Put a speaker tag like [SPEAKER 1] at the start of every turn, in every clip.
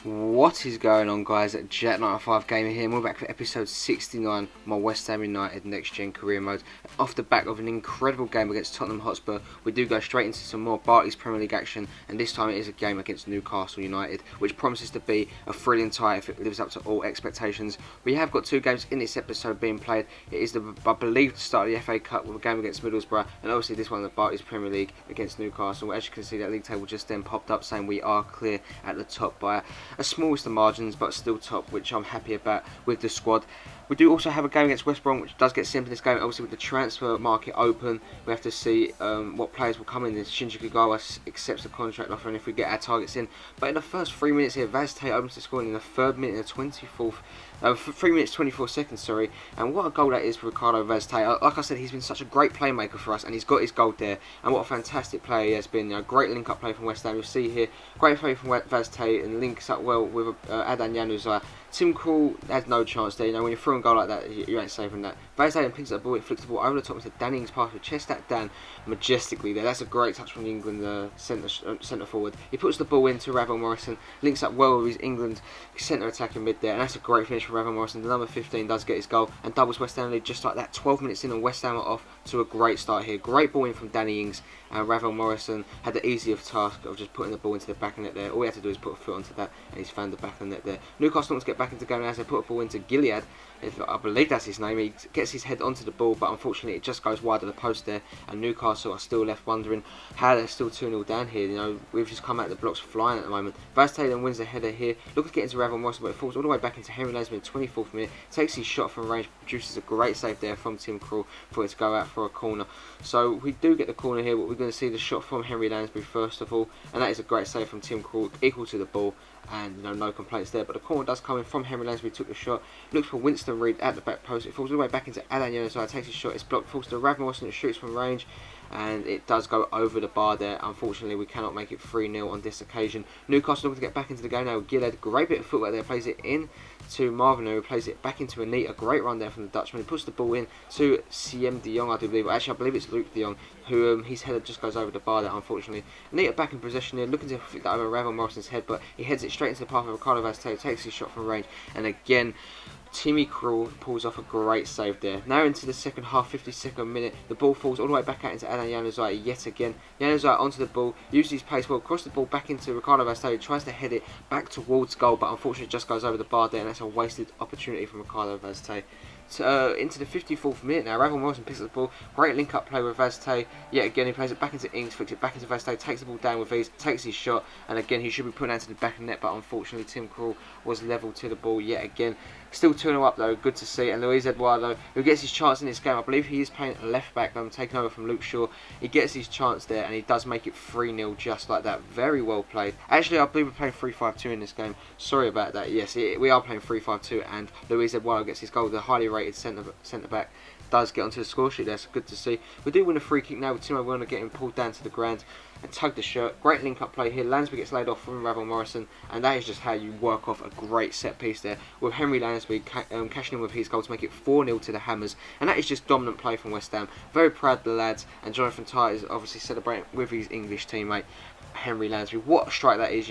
[SPEAKER 1] What is going on, guys? Jack95 Gamer here, and we're back for episode 69 of my West Ham United Next Gen Career Mode. Off the back of an incredible game against Tottenham Hotspur, we do go straight into some more Barclays Premier League action, and this time it is a game against Newcastle United, which promises to be a thrilling tie if it lives up to all expectations. We have got two games in this episode being played. It is, I believe, the start of the FA Cup with a game against Middlesbrough, and obviously this one, the Barclays Premier League against Newcastle. As you can see, that league table just then popped up saying we are clear at the top by a smallest of margins, but still top, which I'm happy about with the squad. We do also have a game against West Brom, which does get simple in this game. Obviously, with the transfer market open, we have to see what players will come in. Shinji Kagawa accepts the contract offer, and if we get our targets in. But in the first 3 minutes here, Vazte opens the score in the third minute, the 24th. 3 minutes 24 seconds, sorry, and what a goal that is for Ricardo Vazte. Like I said, he's been such a great playmaker for us, and he's got his goal there, and what a fantastic player he has been. Great link-up play from West Ham. You'll see here, great play from Vazte, and links up well with Adan Januzaj. Tim Krul has no chance there. When you throw a goal like that, you ain't saving that. Vazte then picks up the ball, it flicks the ball over the top into Danny Ings' pass with chest that down majestically there. That's a great touch from the England centre forward. He puts the ball into Ravel Morrison, links up well with his England centre attacking mid there, and that's a great finish for Ravel Morrison. The number 15 does get his goal and doubles West Ham lead just like that. 12 minutes in, and West Ham are off to a great start here. Great ball in from Danny Ings, and Ravel Morrison had the easier task of just putting the ball into the back of the net there. All he had to do is put a foot onto that, and he's found the back of the net there. Newcastle wants to get back into the game as they put a ball into Gilead. I believe that's his name. He gets his head onto the ball, but unfortunately it just goes wide of the post there, and Newcastle are still left wondering how they're still 2-0 down here. We've just come out of the blocks flying at the moment. Vazte then wins the header here, looking to get into Ravel Morrison, but it falls all the way back into Henry Lansbury in the 24th minute, takes his shot from range, produces a great save there from Tim Krul for it to go out for a corner. So we do get the corner here, but we're going to see the shot from Henry Lansbury first of all, and that is a great save from Tim Krul, equal to the ball, and no complaints there. But the corner does come in from Henry Lansbury, took the shot, looks for Winston Reid at the back post, it falls all the way back into Adan Januzaj, takes his shot, it's blocked, falls to Ravel Morrison, it shoots from range, and it does go over the bar there. Unfortunately, we cannot make it 3-0 on this occasion. Newcastle looking to get back into the game now with Gilead. Great bit of footwork there, plays it in to Marvin, who plays it back into Anita. Great run there from the Dutchman. He puts the ball in to Siem de Jong, I do believe. Actually, I believe it's Luke de Jong, who his header just goes over the bar there, unfortunately. Anita back in possession here, looking to flick that over Ravel Morrison's head, but he heads it straight into the path of Ricardo Vazte, takes his shot from range, and again, Timmy Krul pulls off a great save there. Now into the second half, 52nd minute, the ball falls all the way back out into Adan Januzaj yet again. Januzaj onto the ball, uses his pace well, across the ball back into Ricardo Vazte, tries to head it back towards goal, but unfortunately it just goes over the bar there, and that's a wasted opportunity from Ricardo Vazte. Into the 54th minute now, Ravel Morrison picks up the ball, great link up play with Vazte, yet again he plays it back into Ings, flicks it back into Vazte, takes the ball down with ease, takes his shot, and again he should be put out to the back of the net, but unfortunately Tim Krul was level to the ball yet again. Still 2-0 up though, good to see, and Luis Eduardo, who gets his chance in this game, I believe he is playing left back, taking over from Luke Shaw. He gets his chance there, and he does make it 3-0 just like that. Very well played. Actually, I believe we're playing 3-5-2 in this game. Sorry about that. Yes, we are playing 3-5-2, and Luis Eduardo gets his goal. The highly rated centre back does get onto the score sheet there, so good to see. We do win a free kick now with Timo Werner getting pulled down to the ground and tug the shirt. Great link up play here. Lansbury gets laid off from Ravel Morrison, and that is just how you work off a great set piece there, with Henry Lansbury cashing in with his goal to make it 4-0 to the Hammers, and that is just dominant play from West Ham. Very proud of the lads, and Jonathan Tye is obviously celebrating with his English teammate Henry Lansbury. What a strike that is,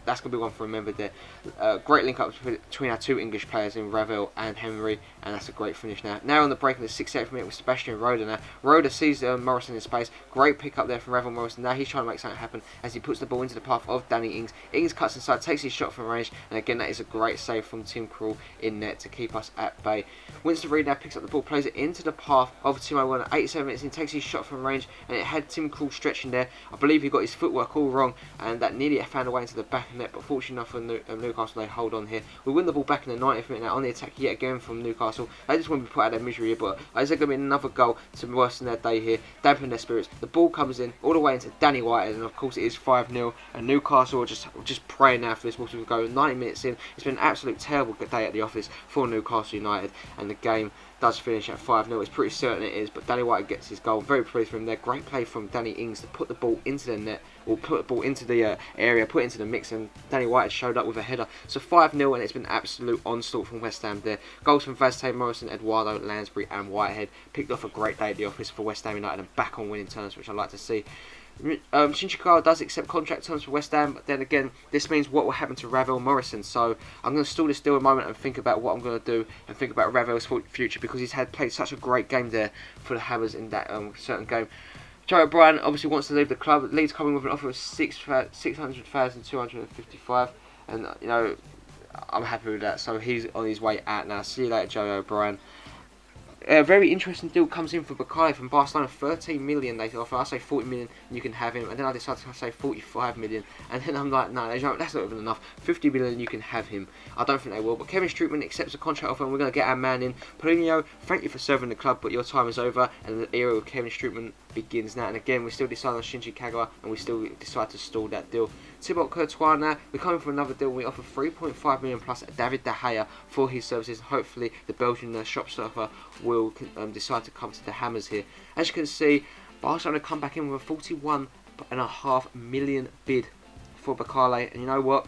[SPEAKER 1] that's going to be one for remembered there. Great link up between our two English players in Ravel and Henry, and that's a great finish now. Now on the break in the 68th minute with Sebastian Roda now. Roda sees Morrison in space. Great pick up there from Ravel Morrison. Now he's trying to make something happen as he puts the ball into the path of Danny Ings. Ings cuts inside, takes his shot from range, and again that is a great save from Tim Krul in net to keep us at bay. Winston Reid now picks up the ball, plays it into the path of Timo Werner. 87 minutes in, takes his shot from range, and it had Tim Krul stretching there. I believe he got his footwork all wrong, and that nearly found a way into the back of the net, but fortunately enough for Newcastle, they hold on here. We win the ball back in the 90th minute now on the attack yet again from Newcastle. They just want to be put out of their misery here, but is there going to be another goal to worsen their day here, dampen their spirits? The ball comes in all the way into Danny Whitehead, and of course it is 5-0, and Newcastle are just praying now for this ball to go. 90 minutes in, it's been an absolute terrible day at the office for Newcastle United, and the game does finish at 5-0. It's pretty certain it is, but Danny Whitehead gets his goal. Very pleased for him there. Great play from Danny Ings to put the ball into the net, or put the ball into the area, put it into the mix, and Danny Whitehead showed up with a header. So 5-0, and it's been an absolute onslaught from West Ham there. Goals from Vazte, Morrison, Eduardo, Lansbury and Whitehead. Picked off a great day at the office for West Ham United, and back on winning terms, which I like to see. Shinji Kagawa does accept contract terms for West Ham, but then again, this means what will happen to Ravel Morrison. So I'm going to stall this deal a moment and think about what I'm going to do and think about Ravel's future, because he's played such a great game there for the Hammers in that certain game. Joe O'Brien obviously wants to leave the club. Leeds coming with an offer of 600,255, and I'm happy with that. So he's on his way out now. See you later, Joe O'Brien. A very interesting deal comes in for Bakay from Barcelona. 13 million they offer. I say 40 million, you can have him. And then I decided to say 45 million. And then I'm like, no, that's not even enough. 50 million, you can have him. I don't think they will. But Kevin Strootman accepts a contract offer, and we're going to get our man in. Paulinho, thank you for serving the club, but your time is over. And the era of Kevin Strootman begins now. And again, we still decide on Shinji Kagawa, and we still decide to stall that deal. Thibaut Courtois now, we're coming for another deal. We offer 3.5 million plus David De Gea for his services. Hopefully the Belgian shop surfer will decide to come to the Hammers here. As you can see, Barcelona come back in with a 41.5 million bid for Bakale, and you know what?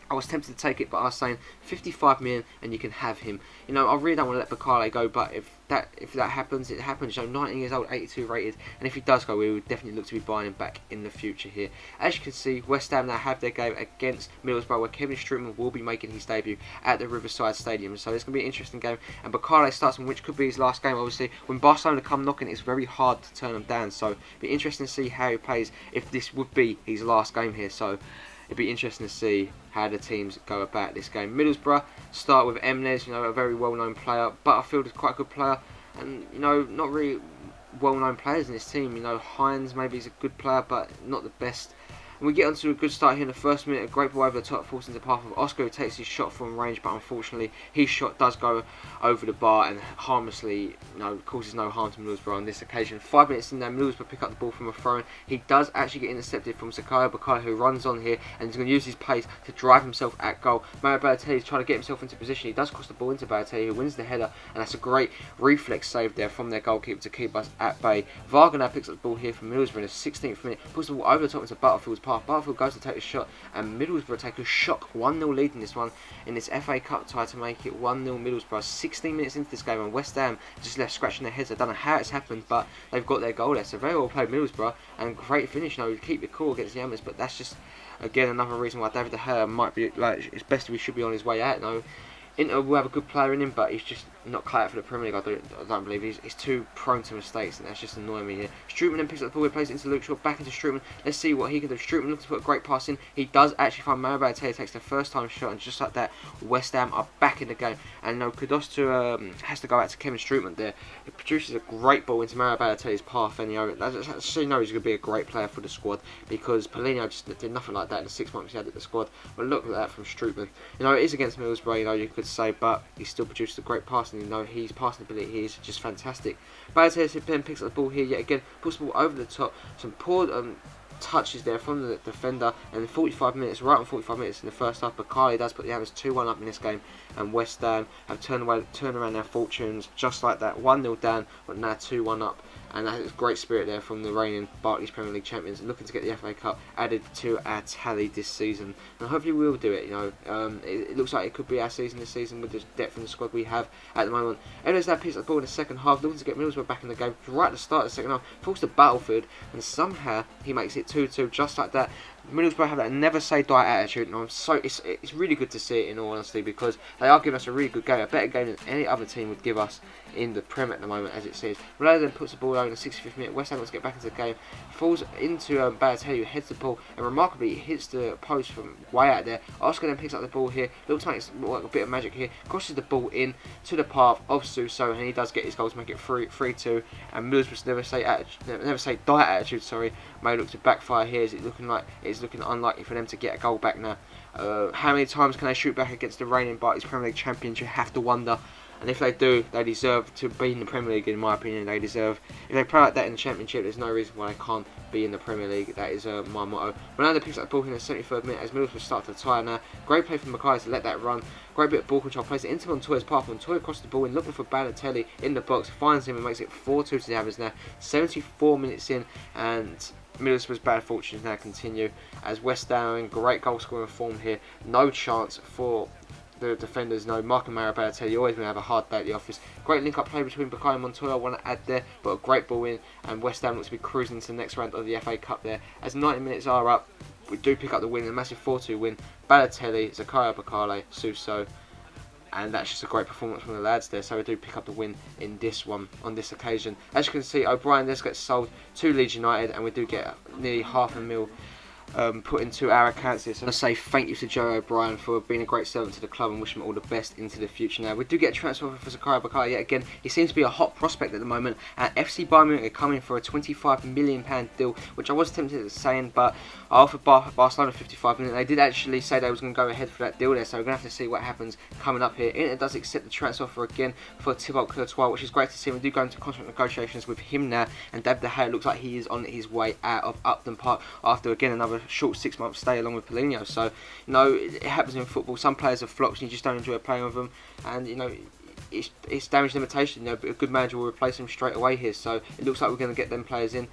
[SPEAKER 1] I was tempted to take it, but I was saying 55 million and you can have him. I really don't want to let Bakale go, but if that happens, it happens. 19 years old, 82 rated, and if he does go, we would definitely look to be buying him back in the future here. As you can see, West Ham now have their game against Middlesbrough, where Kevin Strootman will be making his debut at the Riverside Stadium. So it's going to be an interesting game, and Bakale starts on which could be his last game. Obviously, when Barcelona come knocking, it's very hard to turn them down. So it'll be interesting to see how he plays if this would be his last game here. So it'd be interesting to see how the teams go about this game. Middlesbrough start with Emnes, a very well-known player. Butterfield is quite a good player, and not really well-known players in this team. Hines maybe is a good player, but not the best. And we get onto a good start here in the first minute. A great ball over the top, forcing the path of Oscar, who takes his shot from range, but unfortunately his shot does go over the bar and harmlessly, causes no harm to Middlesbrough on this occasion. 5 minutes in there, Middlesbrough pick up the ball from a throw-in. He does actually get intercepted from Sakayo Bakay, who runs on here and is going to use his pace to drive himself at goal. Mario Balotelli is trying to get himself into position. He does cross the ball into Balotelli, who wins the header, and that's a great reflex save there from their goalkeeper to keep us at bay. Varga now picks up the ball here from Middlesbrough in the 16th minute, puts the ball over the top into Butterfield's path. Butterfield goes to take a shot, and Middlesbrough take a shock 1-0 lead in this one, in this FA Cup tie, to make it 1-0 Middlesbrough. 16 minutes into this game, and West Ham just left scratching their heads. I don't know how it's happened, but they've got their goal there. So very well played Middlesbrough, and great finish. Keep it cool against the Hammers, but that's just again another reason why David De Gea might be it's best we should be on his way out. Inter will have a good player in him, but he's just not cut out for the Premier League. I don't believe he's too prone to mistakes, and that's just annoying me here. Strootman then picks up the ball, plays it into Luke Shaw, back into Strootman. Let's see what he can do. Strootman looks to put a great pass in. He does actually find Mario Balotelli, takes the first time shot, and just like that, West Ham are back in the game. And kudos to has to go out to Kevin Strootman there. He produces a great ball into Mario Balotelli's path, and so he's going to be a great player for the squad, because Paulinho just did nothing like that in the 6 months he had at the squad. But look at that from Strootman. It is against Middlesbrough, you could say, but he still produces a great pass, and his passing ability is just fantastic. Balotelli then picks up the ball here yet again, puts the ball over the top. Some poor touches there from the defender, and in 45 minutes, right on 45 minutes in the first half, Bakali does put the Hammers 2-1 up in this game, and West Ham have turned around their fortunes just like that. 1-0 down, but now 2-1 up. And that is great spirit there from the reigning Barclays Premier League champions, looking to get the FA Cup added to our tally this season. And hopefully we will do it. It looks like it could be our season this season with the depth in the squad we have at the moment. Evans now picks up the ball in the second half, looking to get Middlesbrough back in the game. Right at the start of the second half, falls to Battlefield, and somehow he makes it 2-2 just like that. Middlesbrough have that never say die attitude, and it's really good to see it, in all honesty, because they are giving us a really good game, a better game than any other team would give us in the Prem at the moment, as it seems. Ronaldo then puts the ball over in the 65th minute. West Ham wants to get back into the game, falls into Balotelli, who heads the ball, and remarkably hits the post from way out there. Oscar then picks up the ball here, looks like it's like a bit of magic here, crosses the ball in to the path of Suso, and he does get his goal to make it 3-2. And Middlesbrough's never say die attitude, may look to backfire here. Is it looking like it's looking unlikely for them to get a goal back now? How many times can they shoot back against the reigning Barclays Premier League champions? You have to wonder. And if they do, they deserve to be in the Premier League, in my opinion. If they play like that in the Championship, there's no reason why they can't be in the Premier League. That is my motto. Ronaldo picks up the ball in the 73rd minute as Middlesbrough start to tie now. Great play from Mackay to let that run. Great bit of ball control, plays it into Montoya's path. Montoya crosses the ball in, looking for Balotelli in the box, finds him and makes it 4-2 to the Hammers now. 74 minutes in, and Middlesbrough's bad fortunes now continue as West Ham in great goal scoring form here. No chance for the defenders know Mark and Mario Balotelli always going to have a hard day at the office. Great link-up play between Bukayo and Montoya, I want to add there, but a great ball in, and West Ham looks to be cruising into the next round of the FA Cup there. As 90 minutes are up, we do pick up the win, a massive 4-2 win. Balotelli, Zakaria Bakale, Suso, and that's just a great performance from the lads there, so we do pick up the win in this one, on this occasion. As you can see, O'Brien just gets sold to Leeds United, and we do get nearly £500,000 put into our accounts here. So I say thank you to Joe O'Brien for being a great servant to the club and wish him all the best into the future. Now we do get a transfer offer for Zakaria Bakale yet again. He seems to be a hot prospect at the moment, and FC Bayern Munich are coming for a £25 million deal, which I was tempted at saying, but I offered Barcelona £55 million. They did actually say they was going to go ahead for that deal there, so we're going to have to see what happens coming up here. Inter does accept the transfer offer again for Thibaut Courtois, which is great to see. We do go into contract negotiations with him now, and David De Gea looks like he is on his way out of Upton Park after again another short 6-month stay along with Paulinho. So, you know, it happens in football. Some players are flops and you just don't enjoy playing with them, and you know, it's damage limitation. You know, but a good manager will replace them straight away here. So it looks like we're going to get them players in.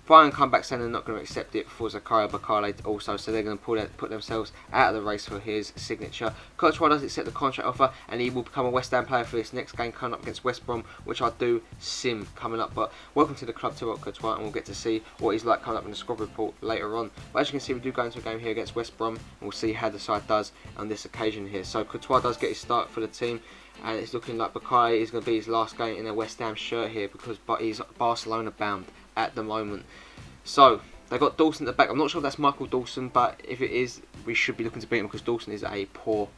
[SPEAKER 1] Bayern come back saying they're not going to accept it for Zakaria Bakale also, so they're going to put themselves out of the race for his signature. Courtois does accept the contract offer, and he will become a West Ham player for this next game coming up against West Brom, which I do sim coming up. But welcome to the club, Thibaut Courtois, and we'll get to see what he's like coming up in the squad report later on. But as you can see, we do go into a game here against West Brom, and we'll see how the side does on this occasion here. So Courtois does get his start for the team, and it's looking like Bakale is going to be his last game in a West Ham shirt here, because he's Barcelona bound at the moment. So they got Dawson at the back. I'm not sure if that's Michael Dawson, but if it is, we should be looking to beat him, because Dawson is a poor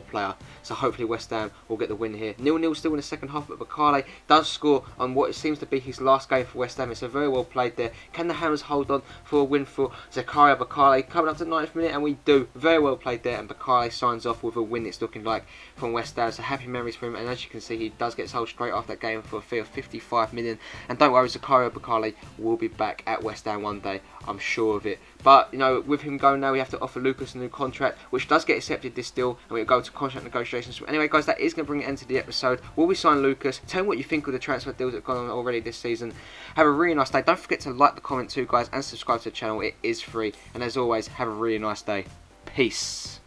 [SPEAKER 1] player. So hopefully West Ham will get the win here. 0-0 still in the second half, but Bakale does score on what it seems to be his last game for West Ham. It's a very well played there. Can the Hammers hold on for a win for Zakaria Bakale? Coming up to the 90th minute, and we do. Very well played there, and Bakale signs off with a win, it's looking like, from West Ham. So happy memories for him, and as you can see, he does get sold straight after that game for a fee of £55 million. And don't worry, Zakaria Bakale will be back at West Ham one day, I'm sure of it. But, you know, with him going now, we have to offer Lucas a new contract, which does get accepted this deal, and we'll go to contract negotiations. So anyway, guys, that is going to bring an end to the episode. Will we sign Lucas? Tell me what you think of the transfer deals that have gone on already this season. Have a really nice day. Don't forget to like the comment too, guys, and subscribe to the channel. It is free. And as always, have a really nice day. Peace.